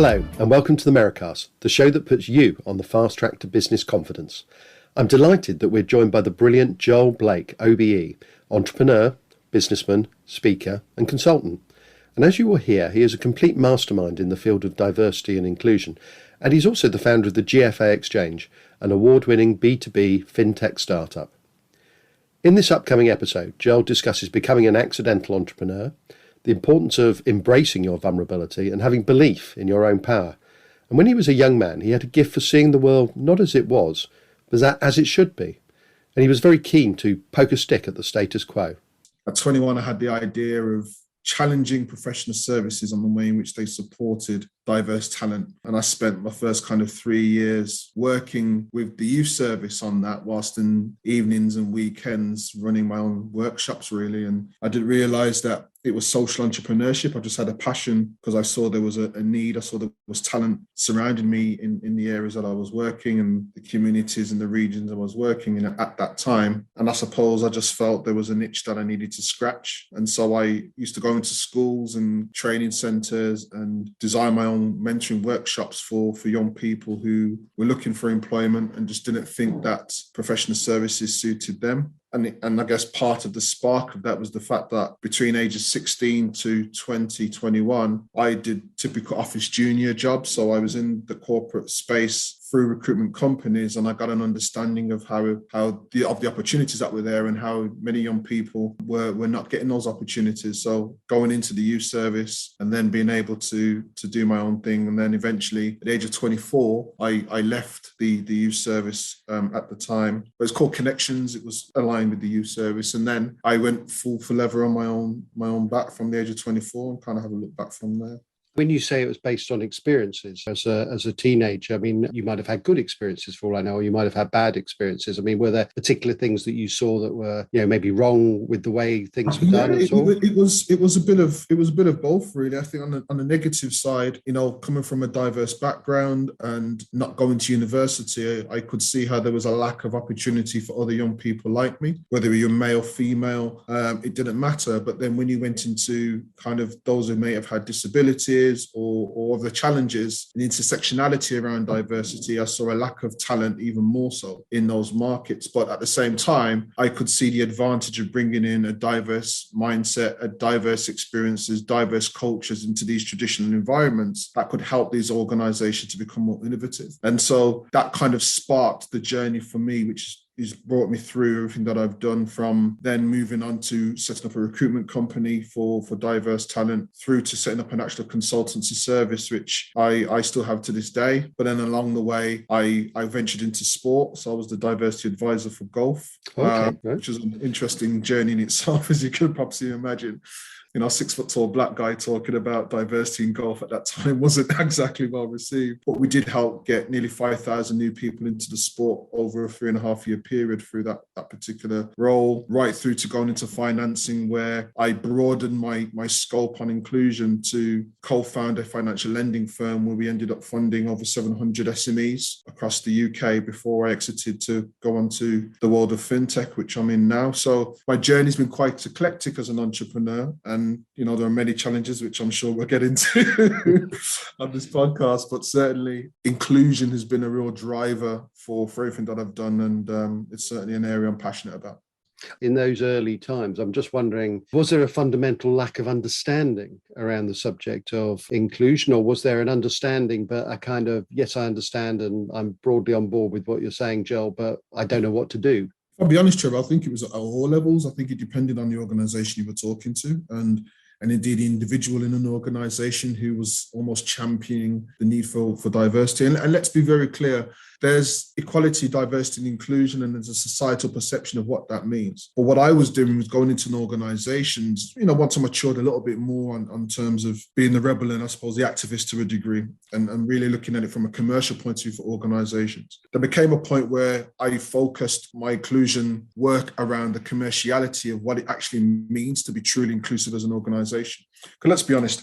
Hello and welcome to the Merri-Cast, the show that puts you on the fast track to business confidence. I'm delighted that we're joined by the brilliant Joel Blake, OBE, entrepreneur, businessman, speaker and consultant. And as you will hear, he is a complete mastermind in the field of diversity and inclusion, and he's also the founder of the GFA Exchange, an award-winning B2B fintech startup. In this upcoming episode, Joel discusses becoming an accidental entrepreneur, the importance of embracing your vulnerability and having belief in your own power. And when he was a young man, he had a gift for seeing the world not as it was, but as it should be. And he was very keen to poke a stick at the status quo. At 21, I had the idea of challenging professional services on the way in which they supported diverse talent. And I spent my first kind of 3 years working with the youth service on that, whilst in evenings and weekends running my own workshops, really. And I didn't realize that it was social entrepreneurship. I just had a passion because I saw there was a need. I saw there was talent surrounding me in the areas that I was working and the communities and the regions I was working in at that time. And I suppose I just felt there was a niche that I needed to scratch. And so I used to go into schools and training centers and design my own mentoring workshops for young people who were looking for employment and just didn't think that professional services suited them. And I guess part of the spark of that was the fact that between ages 16 to 21, I did typical office junior jobs. So I was in the corporate space through recruitment companies, and I got an understanding of the opportunities that were there and how many young people were not getting those opportunities. So going into the youth service and then being able to do my own thing, and then eventually at the age of 24, I left the youth service at the time. It was called Connections. It was aligned with the youth service, and then I went full for leather on my own back from the age of 24 and kind of have a look back from there. When you say it was based on experiences as a teenager, I mean, you might have had good experiences for all I know, or you might have had bad experiences. I mean, were there particular things that you saw that were, maybe wrong with the way things were done? It was a bit of both, really. I think on the negative side, coming from a diverse background and not going to university, I could see how there was a lack of opportunity for other young people like me, whether you're male, female, it didn't matter. But then when you went into kind of those who may have had disabilities, or the challenges and intersectionality around diversity, I saw a lack of talent even more so in those markets. But at the same time, I could see the advantage of bringing in a diverse mindset, a diverse experiences, diverse cultures into these traditional environments that could help these organizations to become more innovative. And so that kind of sparked the journey for me, which has brought me through everything that I've done, from then moving on to setting up a recruitment company for diverse talent, through to setting up an actual consultancy service, which I still have to this day. But then along the way, I ventured into sport. So I was the diversity advisor for golf, which is an interesting journey in itself, as you could probably imagine. 6-foot-tall black guy talking about diversity in golf at that time wasn't exactly well received. But we did help get nearly 5,000 new people into the sport over a 3.5-year period through that particular role, right through to going into financing, where I broadened my scope on inclusion to co-found a financial lending firm where we ended up funding over 700 SMEs across the UK before I exited to go on to the world of fintech, which I'm in now. So my journey's been quite eclectic as an entrepreneur, and there are many challenges, which I'm sure we'll get into on this podcast, but certainly inclusion has been a real driver for everything that I've done, and it's certainly an area I'm passionate about. In those early times, I'm just wondering, was there a fundamental lack of understanding around the subject of inclusion, or was there an understanding, but a kind of, yes, I understand and I'm broadly on board with what you're saying, Joel, but I don't know what to do? I'll be honest, Trevor, I think it was at all levels. I think it depended on the organisation you were talking to, and indeed the individual in an organisation who was almost championing the need for diversity. And let's be very clear, there's equality, diversity and inclusion, and there's a societal perception of what that means. But what I was doing was going into an organisations, once I matured a little bit more on terms of being the rebel and I suppose the activist to a degree, and really looking at it from a commercial point of view for organisations. There became a point where I focused my inclusion work around the commerciality of what it actually means to be truly inclusive as an organisation. Because let's be honest,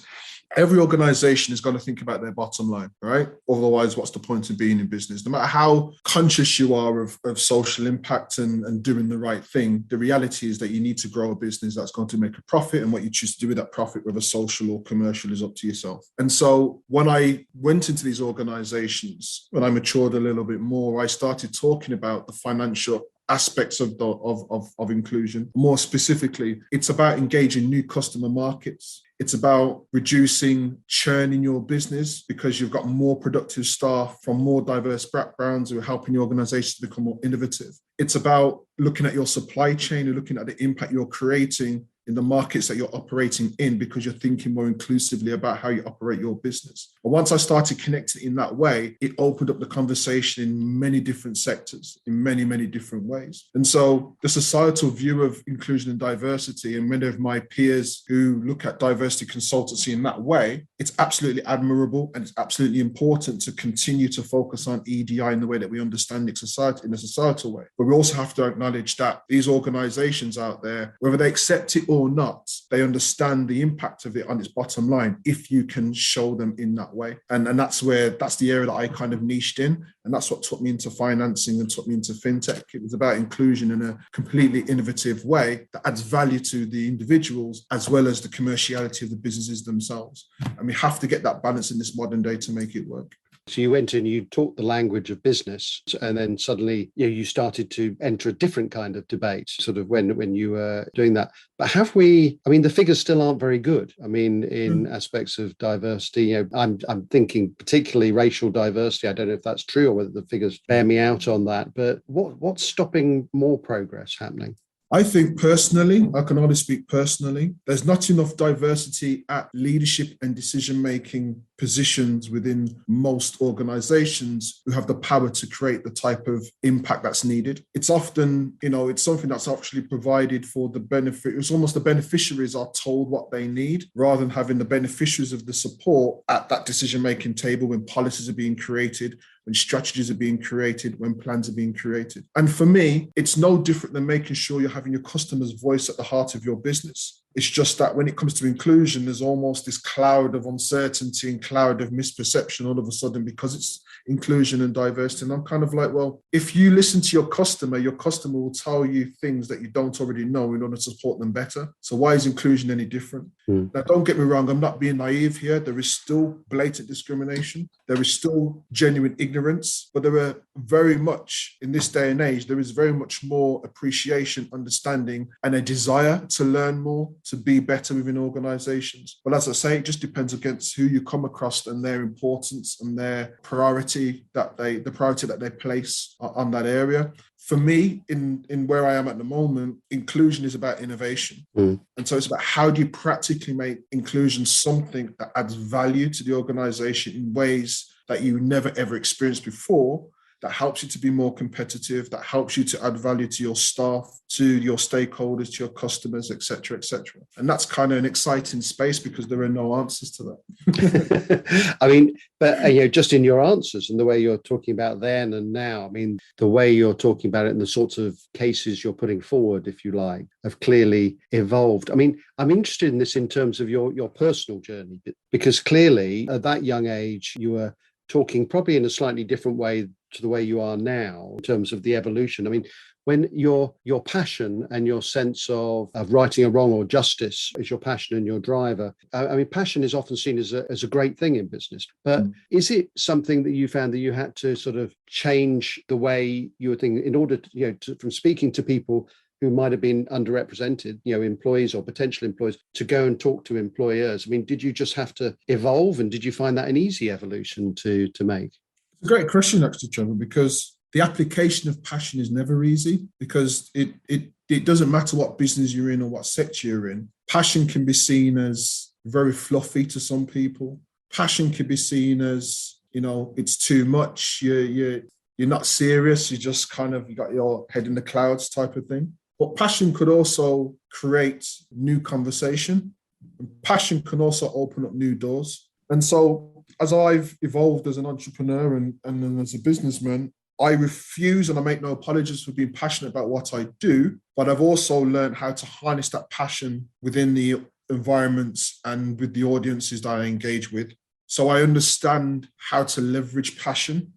Every organization is going to think about their bottom line, right? Otherwise, what's the point of being in business? No matter how conscious you are of social impact and doing the right thing, the reality is that you need to grow a business that's going to make a profit, and what you choose to do with that profit, whether social or commercial, is up to yourself. And so when I went into these organizations, when I matured a little bit more, I started talking about the financial aspects of inclusion. More specifically, it's about engaging new customer markets. It's about reducing churn in your business because you've got more productive staff from more diverse backgrounds who are helping your organization to become more innovative. It's about looking at your supply chain and looking at the impact you're creating in the markets that you're operating in, because you're thinking more inclusively about how you operate your business. But once I started connecting in that way, it opened up the conversation in many different sectors, in many, many different ways. And so the societal view of inclusion and diversity, and many of my peers who look at diversity consultancy in that way, it's absolutely admirable, and it's absolutely important to continue to focus on EDI in the way that we understand it in a societal way. But we also have to acknowledge that these organizations out there, whether they accept it or not, they understand the impact of it on its bottom line if you can show them in that way. And that's the area that I kind of niched in. And that's what took me into financing and took me into fintech. It was about inclusion in a completely innovative way that adds value to the individuals as well as the commerciality of the businesses themselves. And we have to get that balance in this modern day to make it work. So you went in, you taught the language of business, and then suddenly you started to enter a different kind of debate, sort of when you were doing that. But the figures still aren't very good. I mean, in aspects of diversity, I'm thinking particularly racial diversity. I don't know if that's true or whether the figures bear me out on that. But what's stopping more progress happening? I think personally, I can only speak personally, there's not enough diversity at leadership and decision-making positions within most organizations who have the power to create the type of impact that's needed. It's often, it's something that's actually provided for the benefit. It's almost the beneficiaries are told what they need rather than having the beneficiaries of the support at that decision-making table when policies are being created, when strategies are being created, when plans are being created. And for me, it's no different than making sure you're having your customer's voice at the heart of your business. It's just that when it comes to inclusion, there's almost this cloud of uncertainty and cloud of misperception all of a sudden because it's inclusion and diversity. And I'm kind of like, well, if you listen to your customer will tell you things that you don't already know in order to support them better. So why is inclusion any different? Now, don't get me wrong, I'm not being naive here. There is still blatant discrimination. There is still genuine ignorance, but there are very much, in this day and age, there is very much more appreciation, understanding, and a desire to learn more, to be better within organizations. But as I say, it just depends against who you come across and their importance and their priority that they place on that area. For me, in where I am at the moment, inclusion is about innovation. And so it's about how do you practically make inclusion something that adds value to the organization in ways that you never ever experienced before, that helps you to be more competitive, that helps you to add value to your staff, to your stakeholders, to your customers, et cetera, et cetera. And that's kind of an exciting space because there are no answers to that. I mean, but just in your answers and the way you're talking about then and now, I mean, the way you're talking about it and the sorts of cases you're putting forward, if you like, have clearly evolved. I mean, I'm interested in this in terms of your personal journey, because clearly at that young age, you were talking probably in a slightly different way to the way you are now in terms of the evolution. I mean, when your passion and your sense of righting a wrong or justice is your passion and your driver, I mean, passion is often seen as a great thing in business. But is it something that you found that you had to sort of change the way you were thinking in order to, from speaking to people who might have been underrepresented, employees or potential employees, to go and talk to employers? I mean, did you just have to evolve, and did you find that an easy evolution to make? It's a great question, actually, Trevor, because the application of passion is never easy, because it doesn't matter what business you're in or what sector you're in. Passion can be seen as very fluffy to some people. Passion can be seen as, it's too much. You're not serious. You just you got your head in the clouds type of thing. But passion could also create new conversation. And passion can also open up new doors. And so as I've evolved as an entrepreneur and as a businessman, I refuse, and I make no apologies for being passionate about what I do, but I've also learned how to harness that passion within the environments and with the audiences that I engage with. So I understand how to leverage passion.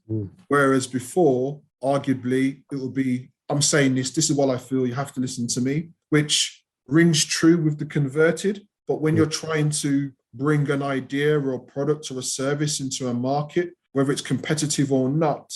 Whereas before, arguably, it will be, I'm saying this is what I feel, you have to listen to me, which rings true with the converted. But when you're trying to bring an idea or a product or a service into a market, whether it's competitive or not,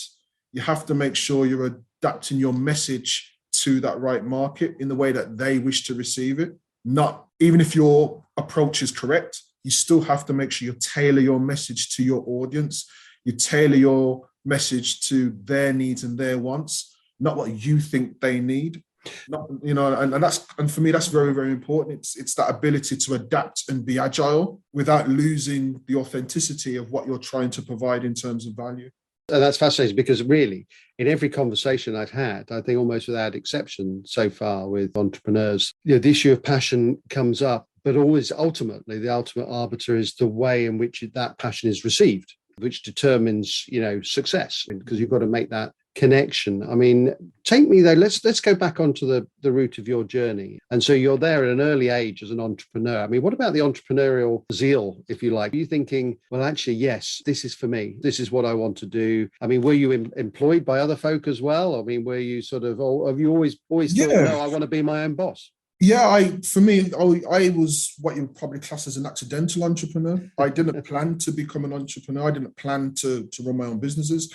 you have to make sure you're adapting your message to that right market in the way that they wish to receive it. Not, even if your approach is correct, you still have to make sure you tailor your message to your audience. You tailor your message to their needs and their wants, not what you think they need. Not, and for me, that's very, very important. It's that ability to adapt and be agile without losing the authenticity of what you're trying to provide in terms of value. And that's fascinating, because really, in every conversation I've had, I think almost without exception so far with entrepreneurs, the issue of passion comes up, but always ultimately the ultimate arbiter is the way in which that passion is received, which determines, success, because you've got to make that connection. I mean, take me though, let's go back onto the route of your journey. And so you're there at an early age as an entrepreneur. I mean, what about the entrepreneurial zeal, if you like? Are you thinking, well, actually, yes, this is for me. This is what I want to do. I mean, were you employed by other folk as well? I mean, were you sort of, or have you always thought, no, I want to be my own boss? Yeah, I was what you would probably class as an accidental entrepreneur. I didn't plan to become an entrepreneur. I didn't plan to run my own businesses.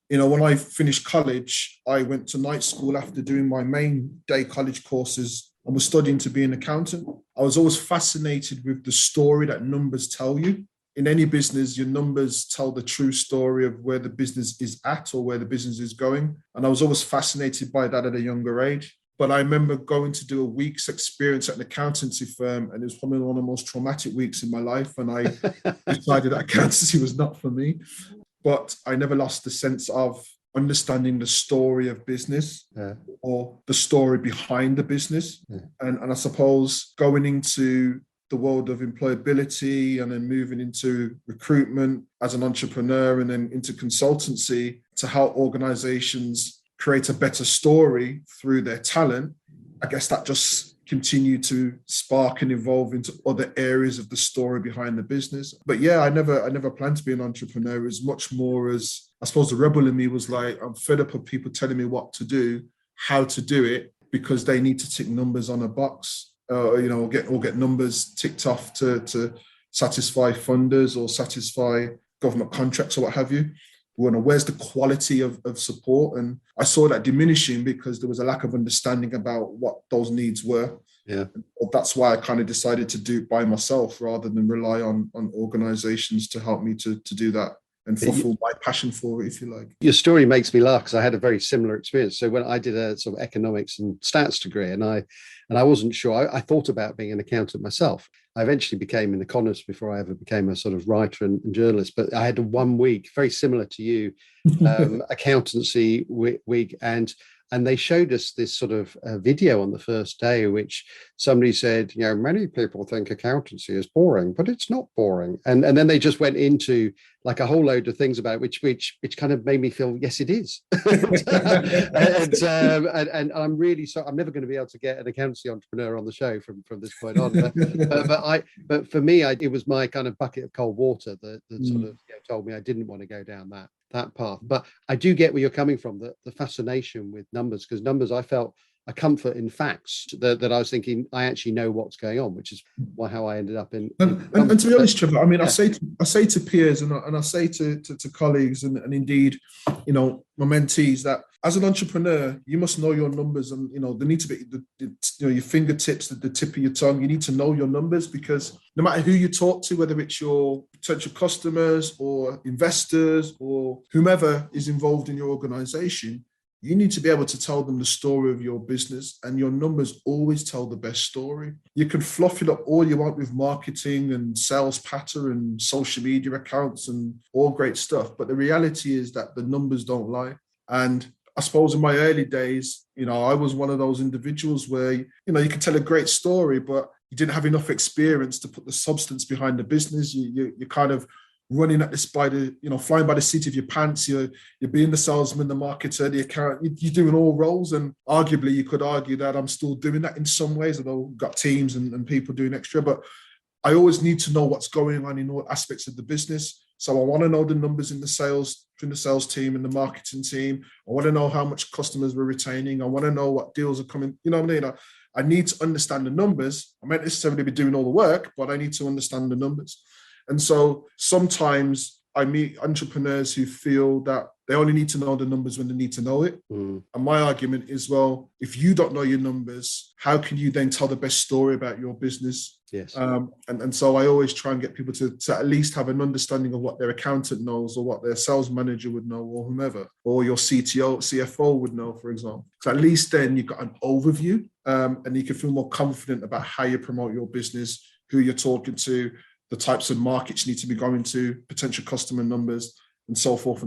When I finished college, I went to night school after doing my main day college courses and was studying to be an accountant. I was always fascinated with the story that numbers tell you. In any business, your numbers tell the true story of where the business is at or where the business is going. And I was always fascinated by that at a younger age. But I remember going to do a week's experience at an accountancy firm, and it was probably one of the most traumatic weeks in my life. And I decided that accountancy was not for me. But I never lost the sense of understanding the story of business or the story behind the business. And I suppose going into the world of employability and then moving into recruitment as an entrepreneur and then into consultancy to help organizations create a better story through their talent, I guess that just continued to spark and evolve into other areas of the story behind the business. But yeah, I never planned to be an entrepreneur. As much more as, I suppose, the rebel in me was like, I'm fed up of people telling me what to do, how to do it, because they need to tick numbers on a box, or get numbers ticked off to satisfy funders or satisfy government contracts or what have you. Where's the quality of support? And I saw that diminishing because there was a lack of understanding about what those needs were. Yeah. That's why I kind of decided to do it by myself rather than rely on organizations to help me to do that and fulfill my passion for it, if you like. Your story makes me laugh because I had a very similar experience. So when I did a sort of economics and stats degree, and I wasn't sure, I thought about being an accountant myself. I eventually became an economist before I ever became a sort of writer and journalist. But I had 1 week, very similar to you, accountancy week. And they showed us this sort of video on the first day, which somebody said, many people think accountancy is boring, but it's not boring. And then they just went into like a whole load of things about which kind of made me feel, yes, it is. and I'm really sorry, I'm never going to be able to get an accountancy entrepreneur on the show from this point on. But for me, it was my kind of bucket of cold water that sort of told me I didn't want to go down that path. But I do get where you're coming from, the fascination with numbers, because numbers, I felt a comfort in facts that I was thinking I actually know what's going on, which is how I ended up in. And to be honest, Trevor, I mean, I say to peers and I say to colleagues and indeed, my mentees that as an entrepreneur, you must know your numbers, and they need to be your fingertips at the tip of your tongue. You need to know your numbers, because no matter who you talk to, whether it's your potential customers or investors or whomever is involved in your organization, you need to be able to tell them the story of your business, and your numbers always tell the best story. You can fluff it up all you want with marketing and sales patter and social media accounts and all great stuff. But the reality is that the numbers don't lie. And I suppose in my early days, I was one of those individuals where, you can tell a great story, but you didn't have enough experience to put the substance behind the business. You kind of running at this by the, flying by the seat of your pants. You're being the salesman, the marketer, the accountant. You're doing all roles. And arguably you could argue that I'm still doing that in some ways, although I've got teams and people doing extra. But I always need to know what's going on in all aspects of the business. So I want to know the numbers in the sales, between the sales team and the marketing team. I want to know how much customers we're retaining. I want to know what deals are coming. You know what I mean? I need to understand the numbers. I might necessarily be doing all the work, but I need to understand the numbers. And so sometimes I meet entrepreneurs who feel that they only need to know the numbers when they need to know it. And my argument is, well, if you don't know your numbers, how can you then tell the best story about your business? Yes. And so I always try and get people to at least have an understanding of what their accountant knows, or what their sales manager would know, or whomever, or your CTO, CFO would know, for example. So at least then you've got an overview, and you can feel more confident about how you promote your business, who you're talking to, the types of markets you need to be going to, potential customer numbers, and so forth,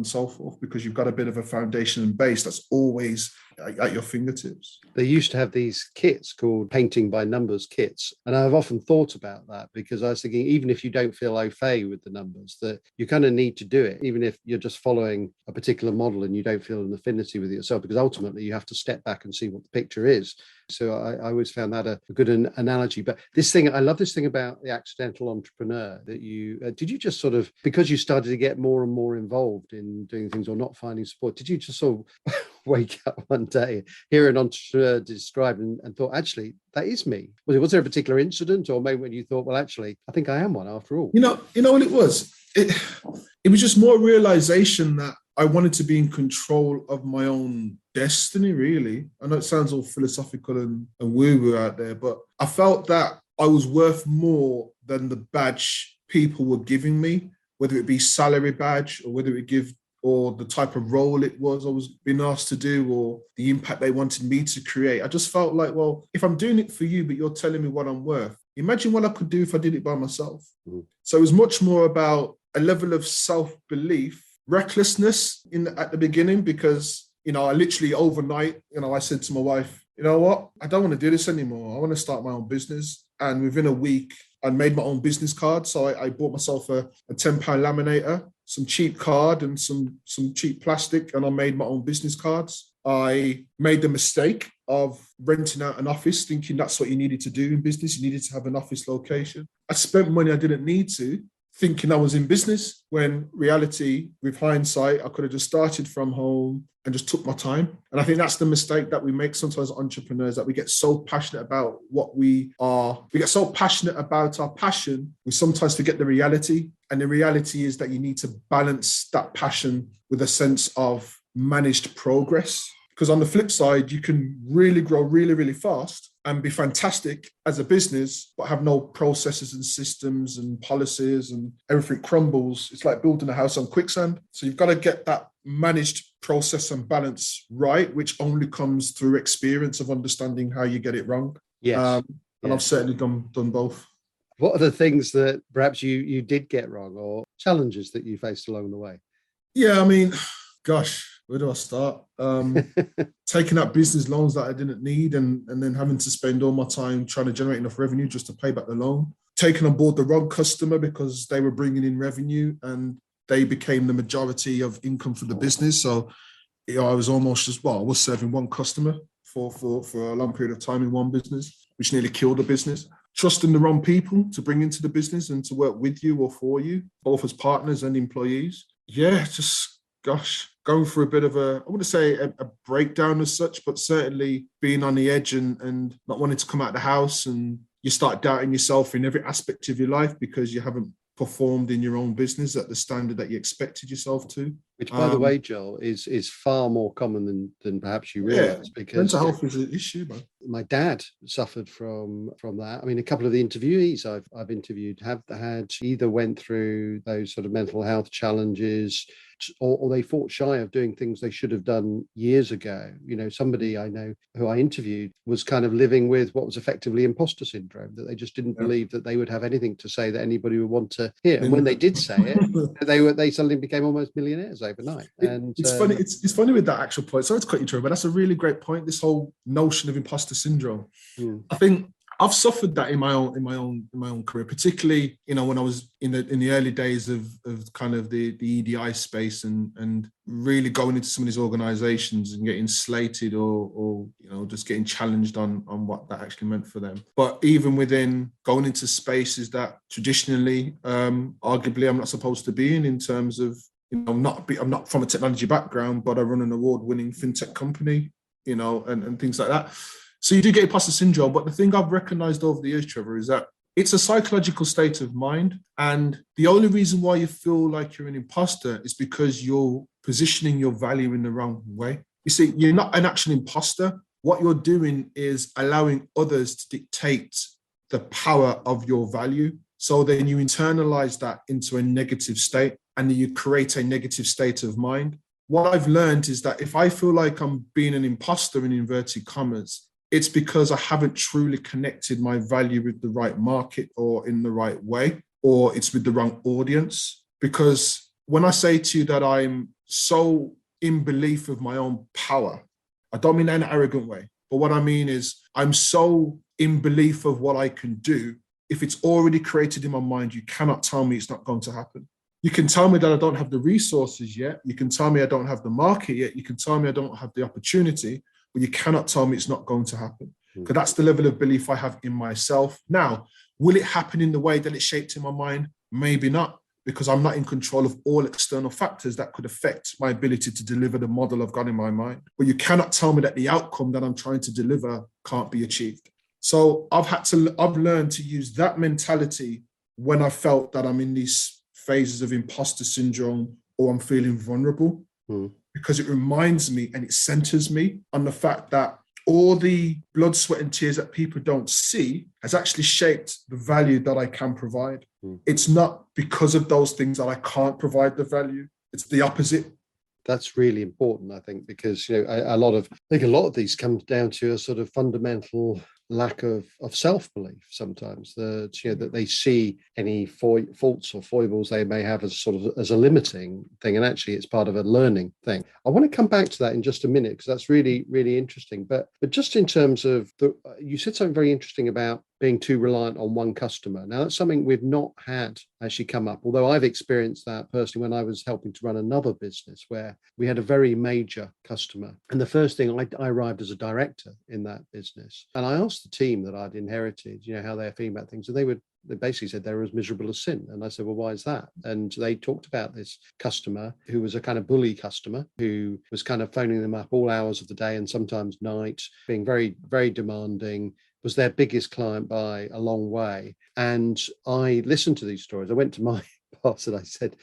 because you've got a bit of a foundation and base that's always at your fingertips. They used to have these kits called painting by numbers kits. And I've often thought about that, because I was thinking, even if you don't feel au fait with the numbers, that you kind of need to do it, even if you're just following a particular model and you don't feel an affinity with it yourself, because ultimately you have to step back and see what the picture is. So I always found that a good analogy. But this thing, I love this thing about the accidental entrepreneur, that you, did you just sort of, because you started to get more and more involved in doing things or not finding support, did you just sort of wake up one day, hear an entrepreneur described and thought, actually, that is me? Was there a particular incident or moment when you thought, well, actually, I think I am one after all? You know what it was? It was just more realization that I wanted to be in control of my own destiny, really. I know it sounds all philosophical and woo-woo out there, but I felt that I was worth more than the badge people were giving me, whether it be salary badge or whether it give or the type of role it was I was being asked to do, or the impact they wanted me to create. I just felt like, well, if I'm doing it for you, but you're telling me what I'm worth, imagine what I could do if I did it by myself. So it was much more about a level of self-belief, recklessness at the beginning, because, I literally overnight, I said to my wife, you know what, I don't want to do this anymore. I want to start my own business. And within a week, I made my own business card. So I bought myself a £10 laminator, some cheap card and some cheap plastic, and I made my own business cards. I made the mistake of renting out an office, thinking that's what you needed to do in business. You needed to have an office location. I spent money I didn't need to, thinking I was in business, when reality, with hindsight, I could have just started from home and just took my time. And I think that's the mistake that we make sometimes, entrepreneurs, that we get so passionate about what we are. We get so passionate about our passion, we sometimes forget the reality. And the reality is that you need to balance that passion with a sense of managed progress. Because on the flip side, you can really grow really, really fast and be fantastic as a business, but have no processes and systems and policies, and everything crumbles. It's like building a house on quicksand. So you've got to get that managed process and balance right, which only comes through experience of understanding how you get it wrong. Yes. And I've certainly done both. What are the things that perhaps you did get wrong, or challenges that you faced along the way? Yeah, I mean, gosh, where do I start? Taking out business loans that I didn't need, and then having to spend all my time trying to generate enough revenue just to pay back the loan. Taking on board the wrong customer because they were bringing in revenue and they became the majority of income for the business. So I was almost just, I was serving one customer for a long period of time in one business, which nearly killed the business. Trusting the wrong people to bring into the business and to work with you or for you, both as partners and employees. Yeah, just, gosh, going through a bit of I wouldn't say a breakdown as such, but certainly being on the edge and not wanting to come out of the house, and you start doubting yourself in every aspect of your life because you haven't performed in your own business at the standard that you expected yourself to. Which, by the way, Joel, is far more common than perhaps you realise. Because mental health is an issue, man. My dad suffered from that. I mean, a couple of the interviewees I've interviewed have had either went through those sort of mental health challenges, or they fought shy of doing things they should have done years ago. Somebody I know who I interviewed was kind of living with what was effectively imposter syndrome, that they just didn't believe that they would have anything to say that anybody would want to hear. And when they did say it, they suddenly became almost millionaires overnight. And it's funny. It's funny with that actual point. Sorry to cut you, Troy, but that's a really great point. This whole notion of imposter syndrome. I think I've suffered that in my own career, particularly, when I was in the early days of kind of the EDI space and really going into some of these organizations and getting slated or just getting challenged on what that actually meant for them. But even within going into spaces that traditionally, arguably, I'm not supposed to be in terms of, I'm not from a technology background, but I run an award-winning fintech company, and things like that. So you do get imposter syndrome, but the thing I've recognized over the years, Trevor, is that it's a psychological state of mind. And the only reason why you feel like you're an imposter is because you're positioning your value in the wrong way. You see, you're not an actual imposter. What you're doing is allowing others to dictate the power of your value. So then you internalize that into a negative state, and then you create a negative state of mind. What I've learned is that if I feel like I'm being an imposter in inverted commas, it's because I haven't truly connected my value with the right market or in the right way, or it's with the wrong audience. Because when I say to you that I'm so in belief of my own power, I don't mean that in an arrogant way, but what I mean is I'm so in belief of what I can do. If it's already created in my mind, you cannot tell me it's not going to happen. You can tell me that I don't have the resources yet. You can tell me I don't have the market yet. You can tell me I don't have the opportunity, but you cannot tell me it's not going to happen. Because that's the level of belief I have in myself. Now, will it happen in the way that it's shaped in my mind? Maybe not, because I'm not in control of all external factors that could affect my ability to deliver the model I've got in my mind. But you cannot tell me that the outcome that I'm trying to deliver can't be achieved. So I've learned to use that mentality when I felt that I'm in these phases of imposter syndrome or I'm feeling vulnerable. Because it reminds me and it centers me on the fact that all the blood, sweat, and tears that people don't see has actually shaped the value that I can provide. It's not because of those things that I can't provide the value. It's the opposite. That's really important, I think, because a lot of these comes down to a sort of fundamental lack of self-belief sometimes, that they see any faults or foibles they may have as a limiting thing, and actually it's part of a learning thing. I want to come back to that in just a minute, because that's really, really interesting. But just in terms of you said something very interesting about being too reliant on one customer. Now, that's something we've not had actually come up, although I've experienced that personally when I was helping to run another business where we had a very major customer. And the first thing, I arrived as a director in that business, and I asked the team that I'd inherited, how they're feeling about things, and they basically said they were as miserable as sin. And I said, well, why is that? And they talked about this customer who was a kind of bully customer who was kind of phoning them up all hours of the day and sometimes night, being very, very demanding, was their biggest client by a long way. And I listened to these stories. I went to my boss and I said,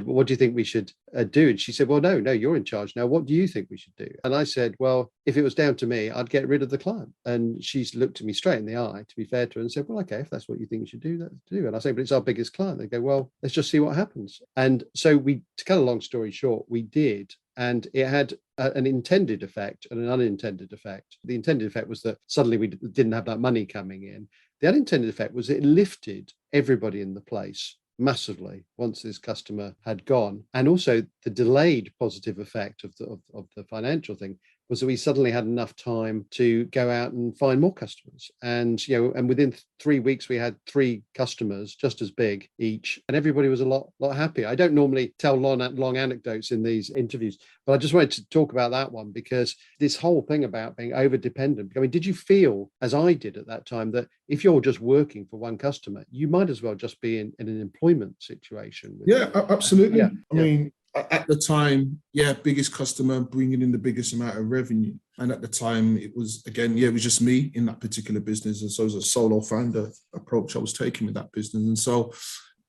well, what do you think we should do? And she said, well, no, you're in charge now. What do you think we should do? And I said, well, if it was down to me, I'd get rid of the client. And she looked at me straight in the eye, to be fair to her, and said, well, okay, if that's what you think you should do, let's do. And I say, but it's our biggest client. They go, well, let's just see what happens. And so to cut a long story short, we did. And it had an intended effect and an unintended effect. The intended effect was that suddenly we didn't have that money coming in. The unintended effect was it lifted everybody in the place massively once this customer had gone. And also the delayed positive effect of the financial thing was that we suddenly had enough time to go out and find more customers. And, and within 3 weeks, we had 3 customers just as big each, and everybody was a lot happier. I don't normally tell long anecdotes in these interviews, but I just wanted to talk about that one, because this whole thing about being over dependent. I mean, did you feel, as I did at that time, that if you're just working for one customer, you might as well just be in an employment situation? Yeah, absolutely. Yeah. I mean, at the time, biggest customer bringing in the biggest amount of revenue. And at the time, it was, again, it was just me in that particular business. And so it was a solo founder approach I was taking with that business. And so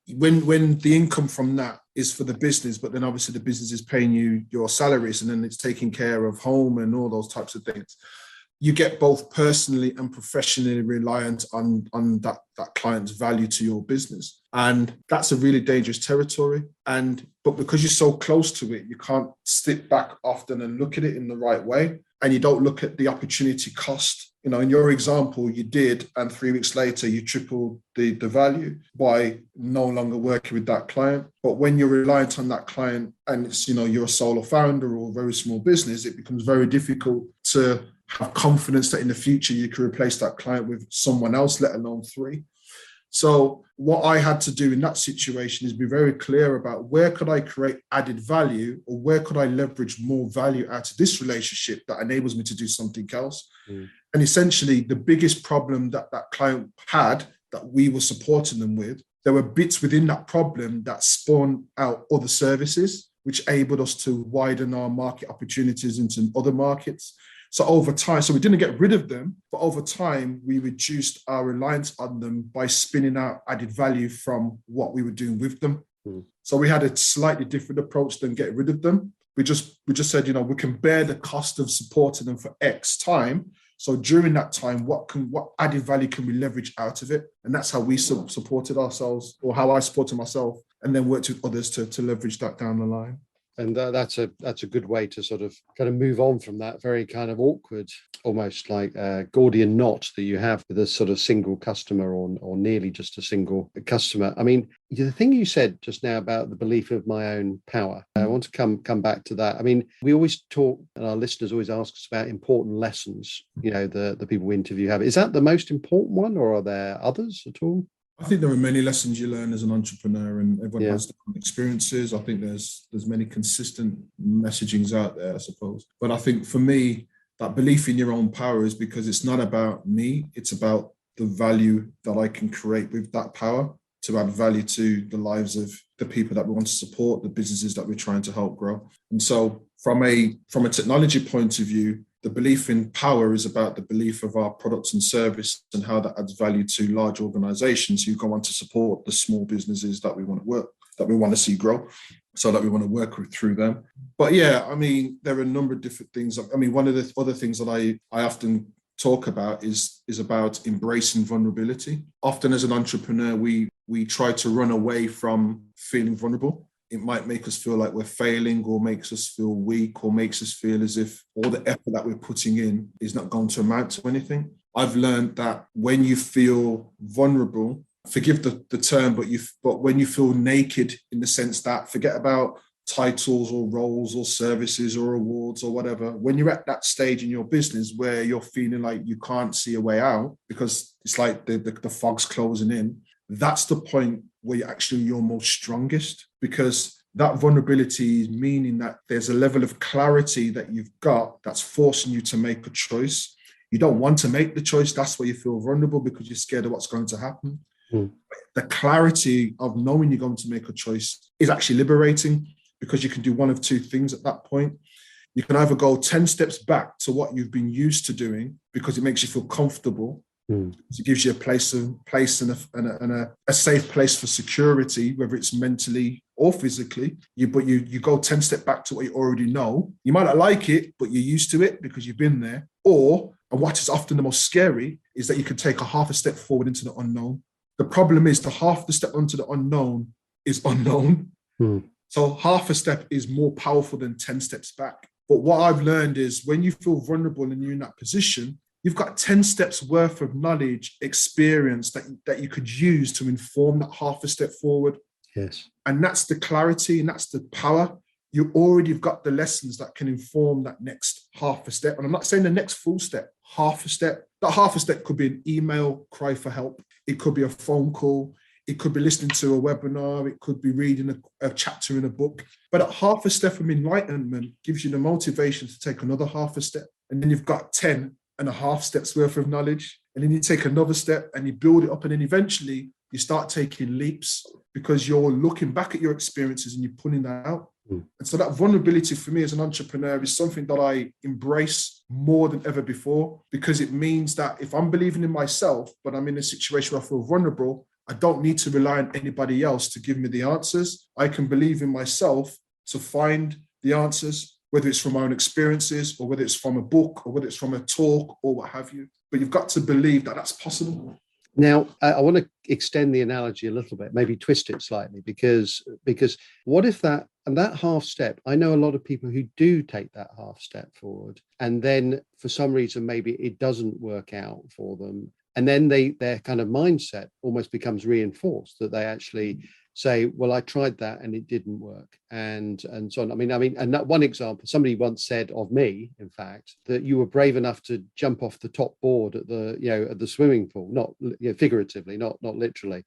when the income from that is for the business, but then obviously the business is paying you your salaries, and then it's taking care of home and all those types of things, you get both personally and professionally reliant on that client's value to your business. And that's a really dangerous territory. But because you're so close to it, you can't step back often and look at it in the right way. And you don't look at the opportunity cost. In your example, you did, and 3 weeks later, you tripled the value by no longer working with that client. But when you're reliant on that client and it's, you're a solo founder or a very small business, it becomes very difficult to have confidence that in the future you can replace that client with someone else, let alone three. So what I had to do in that situation is be very clear about where could I create added value, or where could I leverage more value out of this relationship that enables me to do something else. And essentially the biggest problem that that client had that we were supporting them with, there were bits within that problem that spawned out other services, which enabled us to widen our market opportunities into other markets. So over time, so we didn't get rid of them, but over time, we reduced our reliance on them by spinning out added value from what we were doing with them. So we had a slightly different approach than get rid of them. We just said, we can bear the cost of supporting them for X time. So during that time, what added value can we leverage out of it? And that's how we supported ourselves, or how I supported myself, and then worked with others to leverage that down the line. And that's a good way to sort of kind of move on from that very kind of awkward, almost like Gordian knot that you have with a sort of single customer, or nearly just a single customer. I mean, the thing you said just now about the belief of my own power, I want to come back to that. I mean, we always talk, and our listeners always ask us about important lessons, the people we interview have. Is that the most important one, or are there others at all? I think there are many lessons you learn as an entrepreneur, and everyone has different experiences. I think there's many consistent messagings out there, I suppose. But I think for me, that belief in your own power is because it's not about me. It's about the value that I can create with that power to add value to the lives of the people that we want to support, the businesses that we're trying to help grow. And so from a technology point of view, the belief in power is about the belief of our products and service and how that adds value to large organizations who go on to support the small businesses that we want to see grow, so that we want to work with through them. But yeah, I mean, there are a number of different things. I mean, one of the other things that I often talk about is about embracing vulnerability. Often as an entrepreneur, we try to run away from feeling vulnerable. It might make us feel like we're failing, or makes us feel weak, or makes us feel as if all the effort that we're putting in is not going to amount to anything. I've learned that when you feel vulnerable, forgive the term, but when you feel naked, in the sense that forget about titles or roles or services or awards or whatever, when you're at that stage in your business where you're feeling like you can't see a way out because it's like the fog's closing in, that's the point where you're most strongest, because that vulnerability is meaning that there's a level of clarity that you've got that's forcing you to make a choice. You don't want to make the choice. That's why you feel vulnerable, because you're scared of what's going to happen. The clarity of knowing you're going to make a choice is actually liberating, because you can do one of two things at that point. You can either go 10 steps back to what you've been used to doing because it makes you feel comfortable. It gives you a place and a safe place for security, whether it's mentally or physically. But you go 10 steps back to what you already know. You might not like it, but you're used to it because you've been there. Or, and what is often the most scary, is that you can take a half a step forward into the unknown. The problem is the half the step onto the unknown is unknown. So half a step is more powerful than 10 steps back. But what I've learned is when you feel vulnerable and you're in that position, you've got 10 steps worth of knowledge, experience that you could use to inform that half a step forward. Yes. And that's the clarity, and that's the power. You already have got the lessons that can inform that next half a step. And I'm not saying the next full step, half a step. That half a step could be an email cry for help. It could be a phone call. It could be listening to a webinar. It could be reading a chapter in a book. But a half a step of enlightenment gives you the motivation to take another half a step. And then you've got 10 and a half steps worth of knowledge. And then you take another step and you build it up. And then eventually you start taking leaps because you're looking back at your experiences and you're pulling that out. And so that vulnerability for me as an entrepreneur is something that I embrace more than ever before, because it means that if I'm believing in myself, but I'm in a situation where I feel vulnerable, I don't need to rely on anybody else to give me the answers. I can believe in myself to find the answers, whether it's from my own experiences or whether it's from a book or whether it's from a talk or what have you. But you've got to believe that that's possible. Now, I want to extend the analogy a little bit, maybe twist it slightly, because what if that half step, I know a lot of people who do take that half step forward, and then for some reason, maybe it doesn't work out for them. And then their kind of mindset almost becomes reinforced, that they actually say, well, I tried that and it didn't work, and so on. And that one example, somebody once said of me, in fact, that you were brave enough to jump off the top board at the swimming pool, not figuratively, not literally,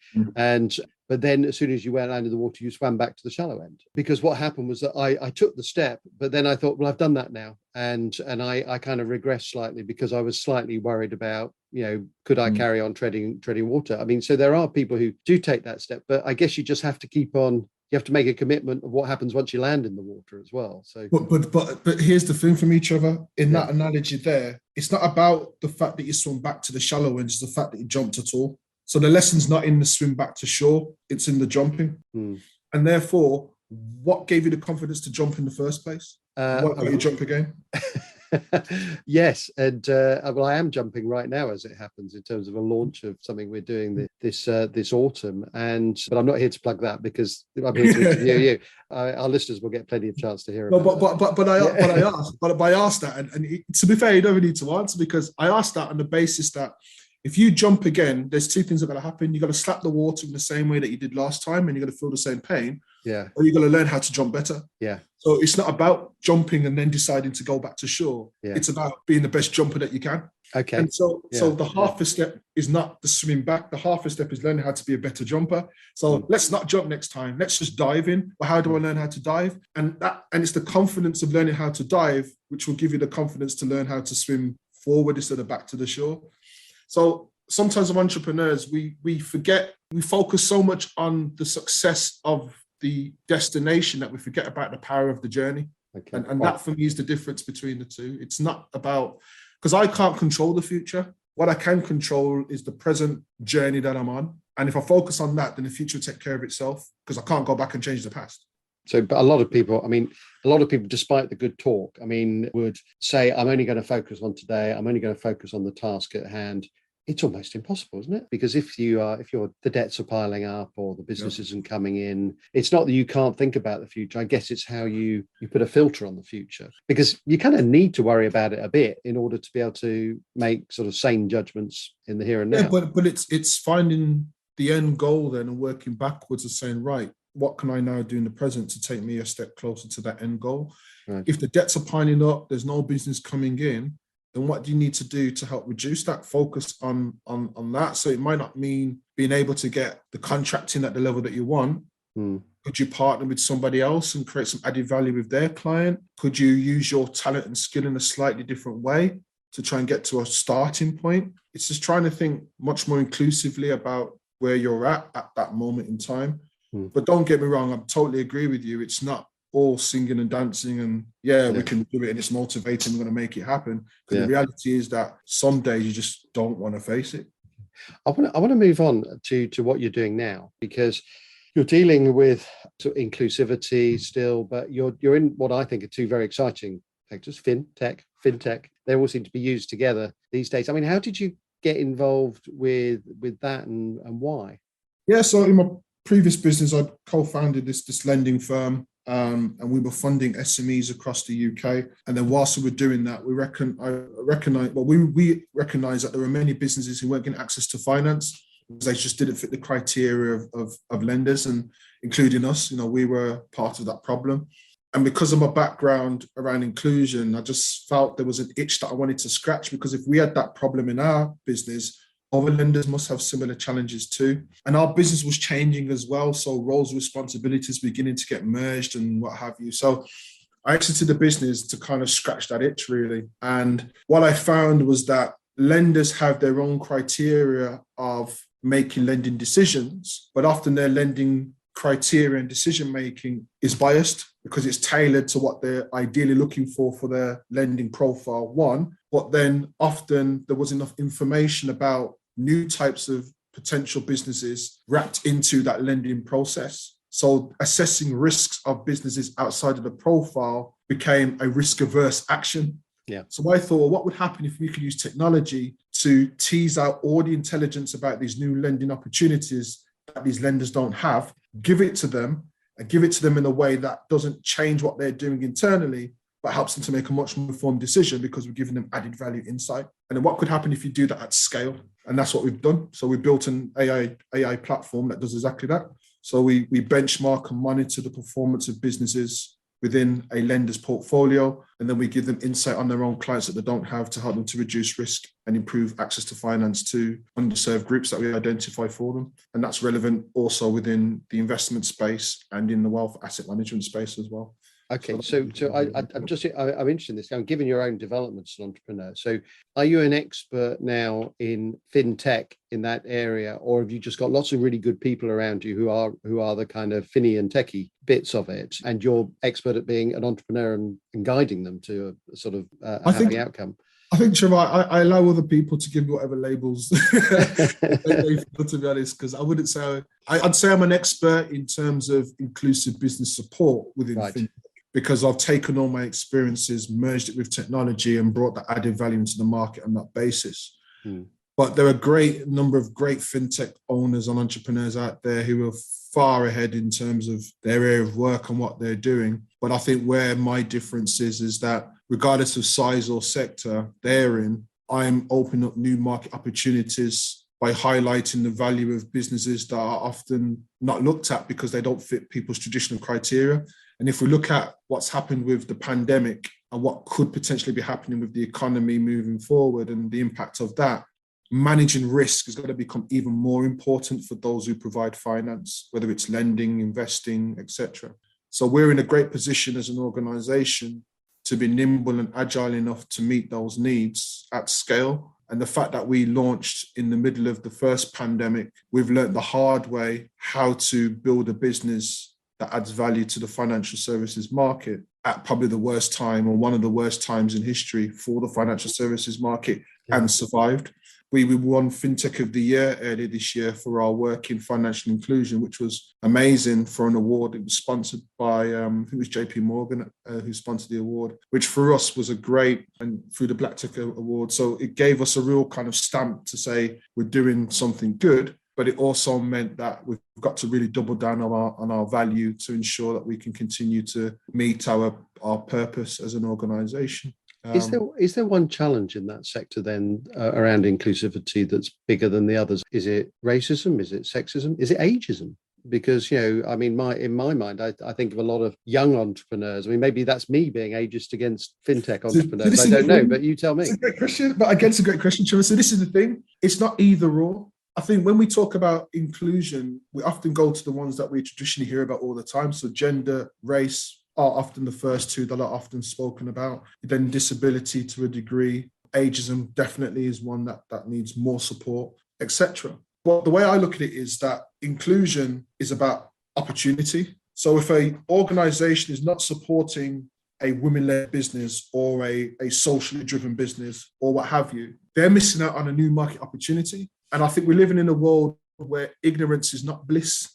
but then as soon as you went under the water, you swam back to the shallow end. Because what happened was that I took the step, but then I thought, well, I've done that now. And I kind of regressed slightly because I was slightly worried about, could I carry on treading water? I mean, so there are people who do take that step, but I guess you just have to keep on. You have to make a commitment of what happens once you land in the water as well. So, but here's the thing for me, Trevor. In that analogy, there, it's not about the fact that you swim back to the shallow end; it's the fact that you jumped at all. So the lesson's not in the swim back to shore; it's in the jumping. And therefore, what gave you the confidence to jump in the first place? What got you jump again? Yes, and well, I am jumping right now as it happens in terms of a launch of something we're doing this autumn, but I'm not here to plug that because I'm here to interview you. Our listeners will get plenty of chance to hear about it. I asked that, and to be fair, you don't really need to answer, because I asked that on the basis that if you jump again, there's two things that are going to happen. You've got to slap the water in the same way that you did last time, and you're going to feel the same pain. Yeah. Or you're going to learn how to jump better. Yeah. So it's not about jumping and then deciding to go back to shore. Yeah. It's about being the best jumper that you can. Okay. And so the half a step is not the swimming back. The half a step is learning how to be a better jumper. So let's not jump next time. Let's just dive in. Well, how do I learn how to dive? And it's the confidence of learning how to dive, which will give you the confidence to learn how to swim forward instead of back to the shore. So sometimes as entrepreneurs, we forget, we focus so much on the success of the destination that we forget about the power of the journey. Okay. And that for me is the difference between the two. It's not about, because I can't control the future. What I can control is the present journey that I'm on. And if I focus on that, then the future will take care of itself, because I can't go back and change the past. So, but a lot of people, despite the good talk, would say, I'm only going to focus on today. I'm only going to focus on the task at hand. It's almost impossible, isn't it? Because if the debts are piling up or the business isn't coming in, it's not that you can't think about the future. I guess it's how you put a filter on the future, because you kind of need to worry about it a bit in order to be able to make sort of sane judgments in the here and now. Yeah, but it's finding the end goal then and working backwards and saying, right, what can I now do in the present to take me a step closer to that end goal? Right. If the debts are piling up, there's no business coming in, then what do you need to do to help reduce that? Focus on that. So it might not mean being able to get the contracting at the level that you want. Could you partner with somebody else and create some added value with their client? Could you use your talent and skill in a slightly different way to try and get to a starting point? It's just trying to think much more inclusively about where you're at that moment in time. But don't get me wrong, I totally agree with you. It's not all singing and dancing and we can do it and it's motivating, we're going to make it happen. Because the reality is that some days you just don't want to face it. I want to move on to what you're doing now, because you're dealing with sort of inclusivity still, but you're in what I think are two very exciting sectors, fintech. They all seem to be used together these days. How did you get involved with that and why? Yeah, so in my previous business, I co-founded this lending firm. And we were funding SMEs across the UK. And then whilst we were doing that, we recognized that there were many businesses who weren't getting access to finance because they just didn't fit the criteria of lenders, and including us. We were part of that problem. And because of my background around inclusion, I just felt there was an itch that I wanted to scratch, because if we had that problem in our business, other lenders must have similar challenges too. And our business was changing as well. So roles, responsibilities beginning to get merged and what have you. So I exited the business to kind of scratch that itch, really. And what I found was that lenders have their own criteria of making lending decisions, but often their lending criteria and decision-making is biased because it's tailored to what they're ideally looking for their lending profile, one. But then often there was enough information about new types of potential businesses wrapped into that lending process. So assessing risks of businesses outside of the profile became a risk-averse action. Yeah. So I thought, well, what would happen if we could use technology to tease out all the intelligence about these new lending opportunities that these lenders don't have, give it to them, and give it to them in a way that doesn't change what they're doing internally, but helps them to make a much more informed decision because we're giving them added value insight. And then what could happen if you do that at scale? And that's what we've done. So we built an AI platform that does exactly that. So we benchmark and monitor the performance of businesses within a lender's portfolio, and then we give them insight on their own clients that they don't have to help them to reduce risk and improve access to finance to underserved groups that we identify for them. And that's relevant also within the investment space and in the wealth asset management space as well. Okay, so I'm interested in this. Given your own development as an entrepreneur, so are you an expert now in fintech in that area, or have you just got lots of really good people around you who are the kind of finny and techie bits of it, and you're expert at being an entrepreneur and guiding them to a sort of happy outcome? I think, Trevor, I allow other people to give me whatever labels they feel, to be honest, because I wouldn't say I'd say I'm an expert in terms of inclusive business support within fintech, because I've taken all my experiences, merged it with technology, and brought the added value into the market on that basis. But there are a great number of great fintech owners and entrepreneurs out there who are far ahead in terms of their area of work and what they're doing. But I think where my difference is that regardless of size or sector they're in, I'm opening up new market opportunities by highlighting the value of businesses that are often not looked at because they don't fit people's traditional criteria. And if we look at what's happened with the pandemic and what could potentially be happening with the economy moving forward and the impact of that, managing risk is going to become even more important for those who provide finance, whether it's lending, investing, etc. So we're in a great position as an organization to be nimble and agile enough to meet those needs at scale. And the fact that we launched in the middle of the first pandemic, we've learned the hard way how to build a business that adds value to the financial services market at probably the worst time, or one of the worst times in history for the financial services market, and survived. We won FinTech of the Year earlier this year for our work in financial inclusion, which was amazing, for an award. It was sponsored by, I think it was JP Morgan who sponsored the award, which for us was a great, and through the Black Tech Award. So it gave us a real kind of stamp to say we're doing something good, but it also meant that we've got to really double down on our value to ensure that we can continue to meet our purpose as an organization. Is there one challenge in that sector then around inclusivity that's bigger than the others? Is it racism? Is it sexism? Is it ageism? Because, in my mind, I think of a lot of young entrepreneurs. I mean, maybe that's me being ageist against fintech entrepreneurs. I don't know, but you tell me. It's a great question, but again, it's a great question, Trevor. So this is the thing. It's not either or. I think when we talk about inclusion, we often go to the ones that we traditionally hear about all the time. So gender, race, are often the first two that are often spoken about. Then disability to a degree, ageism definitely is one that needs more support, etc. But the way I look at it is that inclusion is about opportunity. So if an organization is not supporting a women-led business or a socially driven business or what have you, they're missing out on a new market opportunity. And I think we're living in a world where ignorance is not bliss.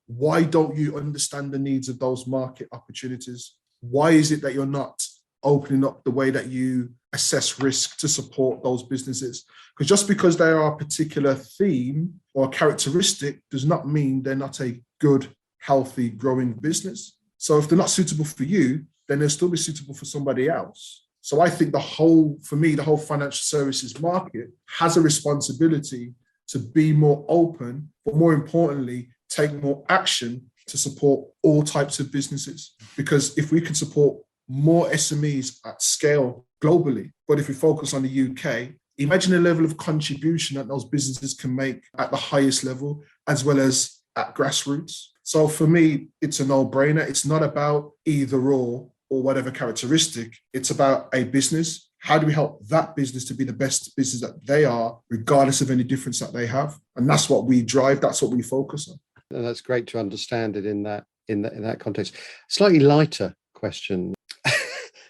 Why don't you understand the needs of those market opportunities? Why is it that you're not opening up the way that you assess risk to support those businesses? Because just because they are a particular theme or characteristic does not mean they're not a good, healthy, growing business. So if they're not suitable for you, then they'll still be suitable for somebody else. So I think the whole financial services market has a responsibility to be more open, but more importantly, take more action to support all types of businesses. Because if we can support more SMEs at scale globally, but if we focus on the UK, imagine the level of contribution that those businesses can make at the highest level, as well as at grassroots. So for me, it's a no-brainer. It's not about either or whatever characteristic. It's about a business. How do we help that business to be the best business that they are, regardless of any difference that they have? And that's what we drive. That's what we focus on. And that's great to understand it in that context. Slightly lighter question.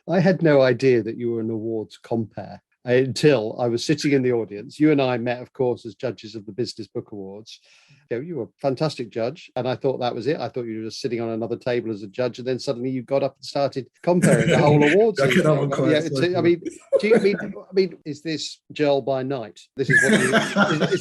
I had no idea that you were an awards compere until I was sitting in the audience. You and I met, of course, as judges of the Business Book Awards. You were a fantastic judge, and I thought that was it. I thought you were just sitting on another table as a judge, and then suddenly you got up and started comparing the whole awards. Is this Joel by night? Is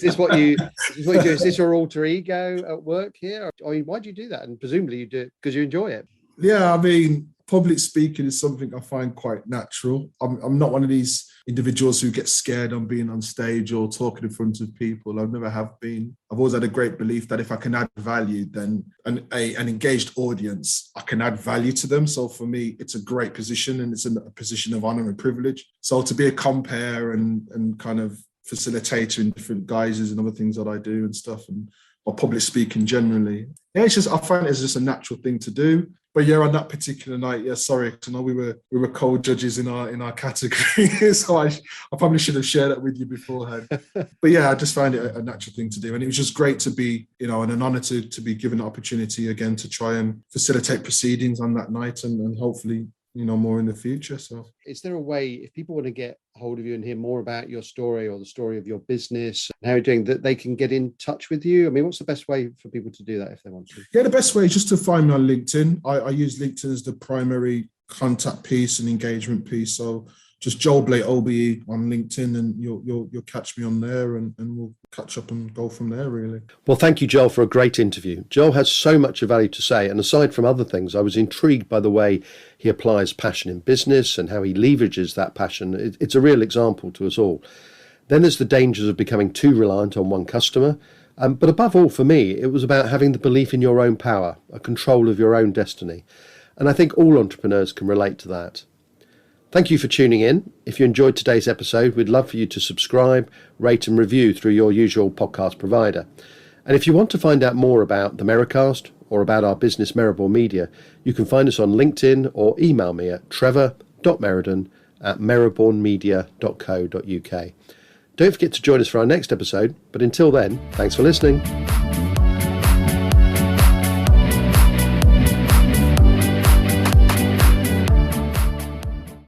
this what you do? Is this your alter ego at work here? I mean, why do you do that? And presumably you do it because you enjoy it. Yeah, I mean, public speaking is something I find quite natural. I'm not one of these individuals who get scared on being on stage or talking in front of people. I've never have been. I've always had a great belief that if I can add value, then an engaged audience, I can add value to them. So for me, it's a great position, and it's a position of honor and privilege. So to be a compere and kind of facilitator in different guises and other things that I do and stuff, and or public speaking generally, yeah, it's just, I find it's just a natural thing to do. But yeah, on that particular night, yeah, sorry, I know we were co-judges in our category, so I probably should have shared that with you beforehand. But yeah, I just found it a natural thing to do, and it was just great to be, and an honour to be given the opportunity again to try and facilitate proceedings on that night, and hopefully, more in the future. So, is there a way, if people want to get hold of you and hear more about your story or the story of your business and how you're doing, that they can get in touch with you? I mean, what's the best way for people to do that if they want to? Yeah, the best way is just to find me on LinkedIn. I use LinkedIn as the primary contact piece and engagement piece. So just Joel Blake OBE on LinkedIn, and you'll catch me on there, and we'll catch up and go from there, really. Well, thank you, Joel, for a great interview. Joel has so much of value to say, and aside from other things, I was intrigued by the way he applies passion in business and how he leverages that passion. It's a real example to us all. Then there's the dangers of becoming too reliant on one customer. But above all, for me, it was about having the belief in your own power, a control of your own destiny. And I think all entrepreneurs can relate to that. Thank you for tuning in. If you enjoyed today's episode, we'd love for you to subscribe, rate and review through your usual podcast provider. And if you want to find out more about the Merri-Cast or about our business Merriborn Media, you can find us on LinkedIn or email me at trevor.meriden@merribornmedia.co.uk. Don't forget to join us for our next episode, but until then, thanks for listening.